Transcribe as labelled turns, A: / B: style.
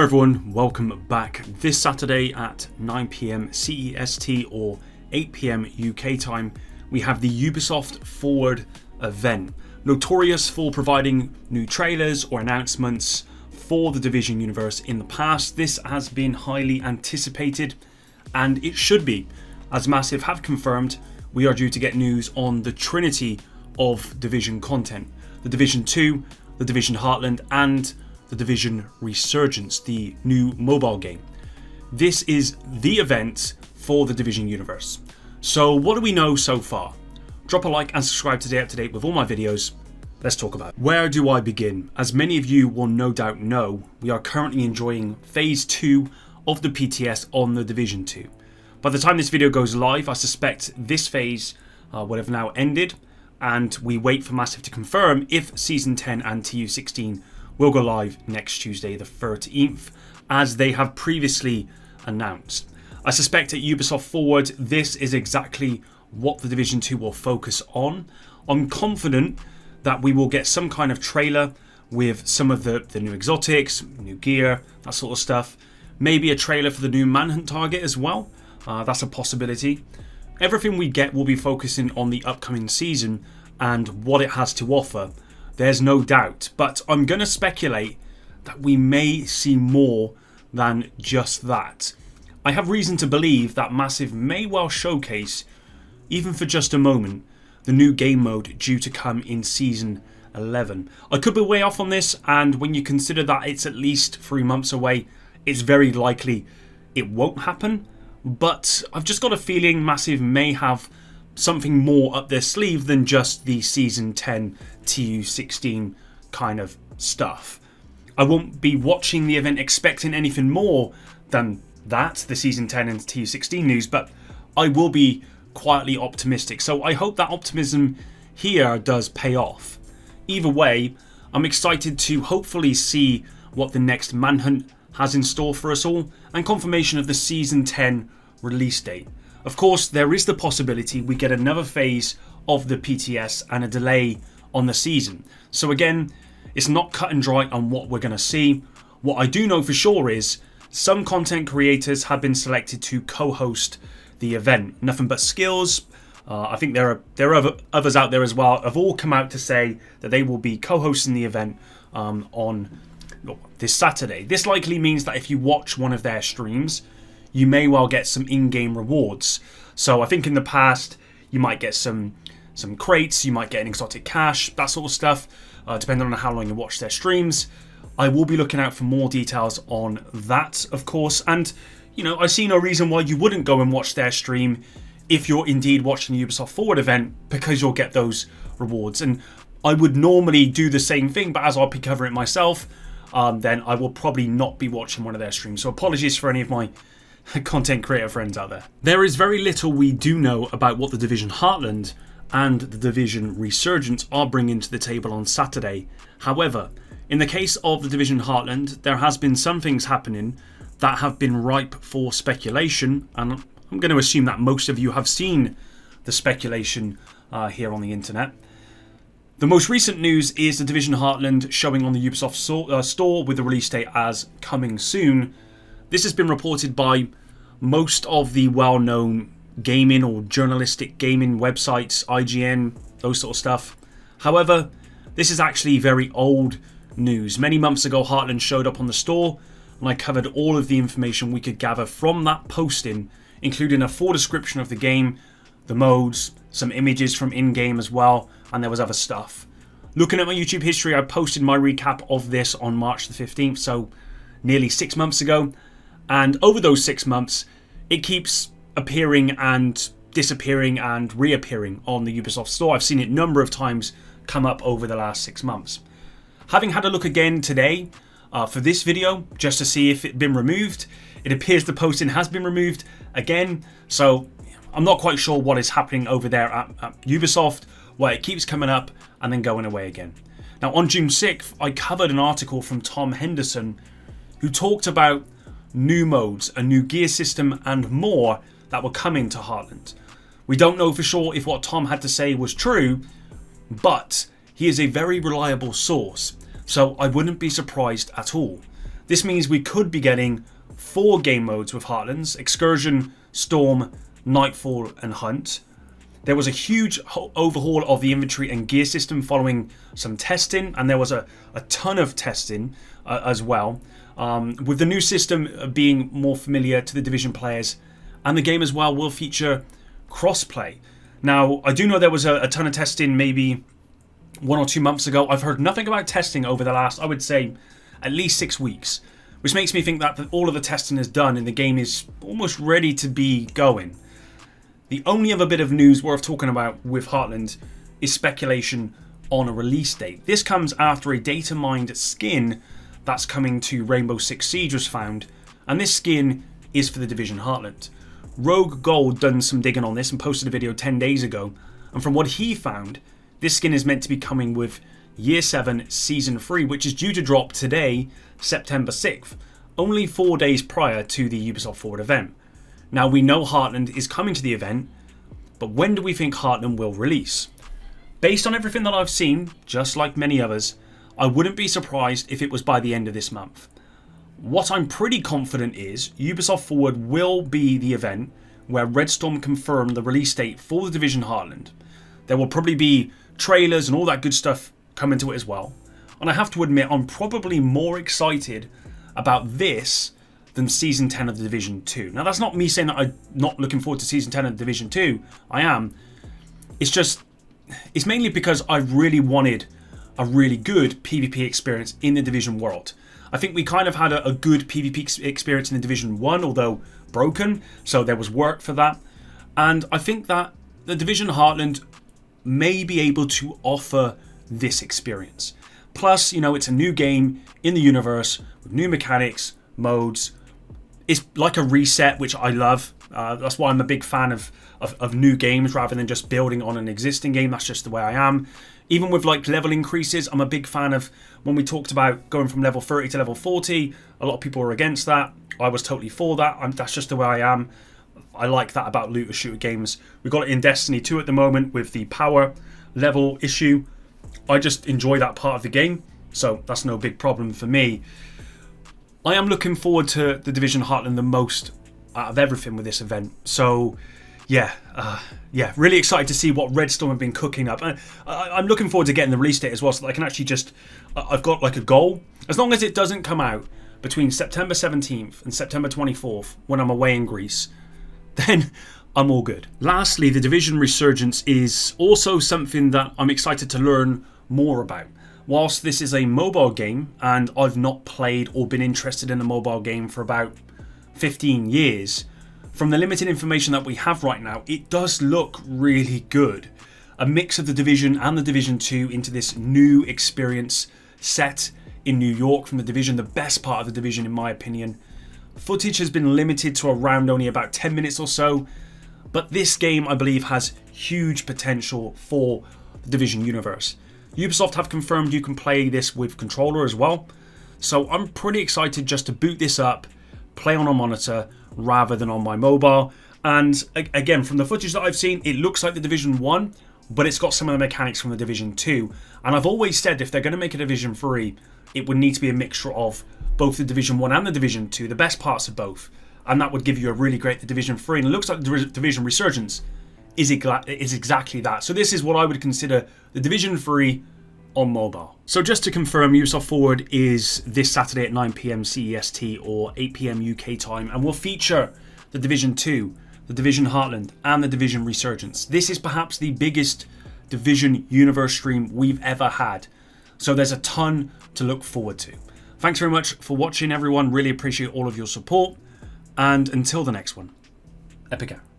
A: Hi everyone, welcome back. This Saturday at 9 PM CEST or 8 PM UK time, we have the Ubisoft Forward event. Notorious for providing new trailers or announcements for the Division universe in the past, this has been highly anticipated, and it should be, as Massive have confirmed. We are due to get news on the trinity of Division content: the Division 2, the Division Heartland, and the Division Resurgence, the new mobile game. This is the event for the Division universe. So what do we know so far? Drop a like and subscribe to stay up to date with all my videos. Let's talk about it. Where do I begin? As many of you will no doubt know, we are currently enjoying Phase 2 of the PTS on the Division 2. By the time this video goes live, I suspect this phase would have now ended, and we wait for Massive to confirm if Season 10 and TU16 will go live next Tuesday the 13th, as they have previously announced. I suspect at Ubisoft Forward, this is exactly what the Division 2 will focus on. I'm confident that we will get some kind of trailer with some of the new exotics, new gear, that sort of stuff. Maybe a trailer for the new Manhunt target as well. That's a possibility. Everything we get will be focusing on the upcoming season and what it has to offer. There's no doubt, but I'm going to speculate that we may see more than just that. I have reason to believe that Massive may well showcase, even for just a moment, the new game mode due to come in Season 11. I could be way off on this, and when you consider that it's at least 3 months away, it's very likely it won't happen. But I've just got a feeling Massive may have something more up their sleeve than just the Season 10 TU16 kind of stuff. I won't be watching the event expecting anything more than that, the Season 10 and TU16 news, but I will be quietly optimistic. So I hope that optimism here does pay off. Either way, I'm excited to hopefully see what the next Manhunt has in store for us all, and confirmation of the Season 10 release date. Of course, there is the possibility we get another phase of the PTS and a delay on the season. So again, it's not cut and dry on what we're going to see. What I do know for sure is some content creators have been selected to co-host the event. Nothing But Skills, I think there are others out there as well, have all come out to say that they will be co-hosting the event on this Saturday. This likely means that if you watch one of their streams, you may well get some in-game rewards. So I think in the past, you might get some crates, you might get an exotic cash, that sort of stuff, depending on how long you watch their streams. I will be looking out for more details on that, of course. And, you know, I see no reason why you wouldn't go and watch their stream if you're indeed watching the Ubisoft Forward event, because you'll get those rewards. And I would normally do the same thing, but as I'll be covering it myself, then I will probably not be watching one of their streams. So apologies for any of my content creator friends out there. There is very little we do know about what the Division Heartland and the Division Resurgence are bringing to the table on Saturday. However, in the case of the Division Heartland, there has been some things happening that have been ripe for speculation, and I'm going to assume that most of you have seen the speculation here on the internet. The most recent news is the Division Heartland showing on the Ubisoft store with the release date as coming soon. This has been reported by most of the well-known gaming or journalistic gaming websites, IGN, those sort of stuff. However, this is actually very old news. Many months ago, Heartland showed up on the store, and I covered all of the information we could gather from that posting, including a full description of the game, the modes, some images from in-game as well, and there was other stuff. Looking at my YouTube history, I posted my recap of this on March the 15th, so nearly 6 months ago. And over those 6 months, it keeps appearing and disappearing and reappearing on the Ubisoft store. I've seen it a number of times come up over the last 6 months. Having had a look again today for this video, just to see if it had been removed, it appears the posting has been removed again. So I'm not quite sure what is happening over there at Ubisoft, where it keeps coming up and then going away again. Now on June 6th, I covered an article from Tom Henderson who talked about new modes, a new gear system and more that were coming to Heartland. We don't know for sure if what Tom had to say was true, but he is a very reliable source, so I wouldn't be surprised at all This means we could be getting 4 game modes with Heartlands: Excursion, Storm, Nightfall and Hunt. There was a huge overhaul of the inventory and gear system following some testing, and there was a ton of testing as well, with the new system being more familiar to the Division players, and the game as well will feature crossplay. Now, I do know there was a ton of testing maybe 1 or 2 months ago. I've heard nothing about testing over the last, I would say, at least 6 weeks, which makes me think that all of the testing is done and the game is almost ready to be going. The only other bit of news worth talking about with Heartland is speculation on a release date. This comes after a data mined skin that's coming to Rainbow Six Siege was found, and this skin is for the Division Heartland. Rogue Gold done some digging on this and posted a video 10 days ago, and from what he found, this skin is meant to be coming with Year 7 Season 3, which is due to drop today, September 6th, only 4 days prior to the Ubisoft Forward event. Now, we know Heartland is coming to the event, but when do we think Heartland will release? Based on everything that I've seen, just like many others, I wouldn't be surprised if it was by the end of this month. What I'm pretty confident is Ubisoft Forward will be the event where Redstorm confirmed the release date for the Division Heartland. There will probably be trailers and all that good stuff come into it as well. And I have to admit, I'm probably more excited about this than Season 10 of the Division 2. Now, that's not me saying that I'm not looking forward to Season 10 of the Division 2. I am. It's mainly because I really wanted a really good PvP experience in the Division world. I think we kind of had a good PvP experience in the Division 1, although broken, so there was work for that. And I think that the Division Heartland may be able to offer this experience. Plus, you know, it's a new game in the universe with new mechanics, modes. It's like a reset, which I love. That's why I'm a big fan of new games rather than just building on an existing game. That's just the way I am. Even with like level increases, I'm a big fan of when we talked about going from level 30 to level 40. A lot of people were against that. I was totally for that. That's just the way I am. I like that about looter shooter games. We've got it in Destiny 2 at the moment with the power level issue. I just enjoy that part of the game, so that's no big problem for me. I am looking forward to the Division Heartland the most out of everything with this event. So, yeah, really excited to see what Redstorm have been cooking up. I'm looking forward to getting the release date as well, so that I can actually just... I've got like a goal. As long as it doesn't come out between September 17th and September 24th when I'm away in Greece, then I'm all good. Lastly, the Division Resurgence is also something that I'm excited to learn more about. Whilst this is a mobile game, and I've not played or been interested in a mobile game for about 15 years, from the limited information that we have right now, it does look really good. A mix of the Division and the Division 2 into this new experience set in New York from the Division, the best part of the Division in my opinion. Footage has been limited to around only about 10 minutes or so, but this game I believe has huge potential for the Division universe. Ubisoft have confirmed you can play this with controller as well, so I'm pretty excited just to boot this up, play on a monitor rather than on my mobile. And again, from the footage that I've seen, it looks like the Division 1, but it's got some of the mechanics from the Division 2. And I've always said if they're going to make a Division 3, it would need to be a mixture of both the Division 1 and the Division 2, the best parts of both. And that would give you a really great Division 3. And it looks like the Division Resurgence is exactly that. So this is what I would consider the Division 3 on mobile. So just to confirm, Ubisoft Forward is this Saturday at 9 PM CEST or 8 PM UK time, and will feature the Division 2, the Division Heartland and the Division Resurgence. This is perhaps the biggest Division universe stream we've ever had, so there's a ton to look forward to. Thanks very much for watching everyone, really appreciate all of your support, and until the next one, Epic out.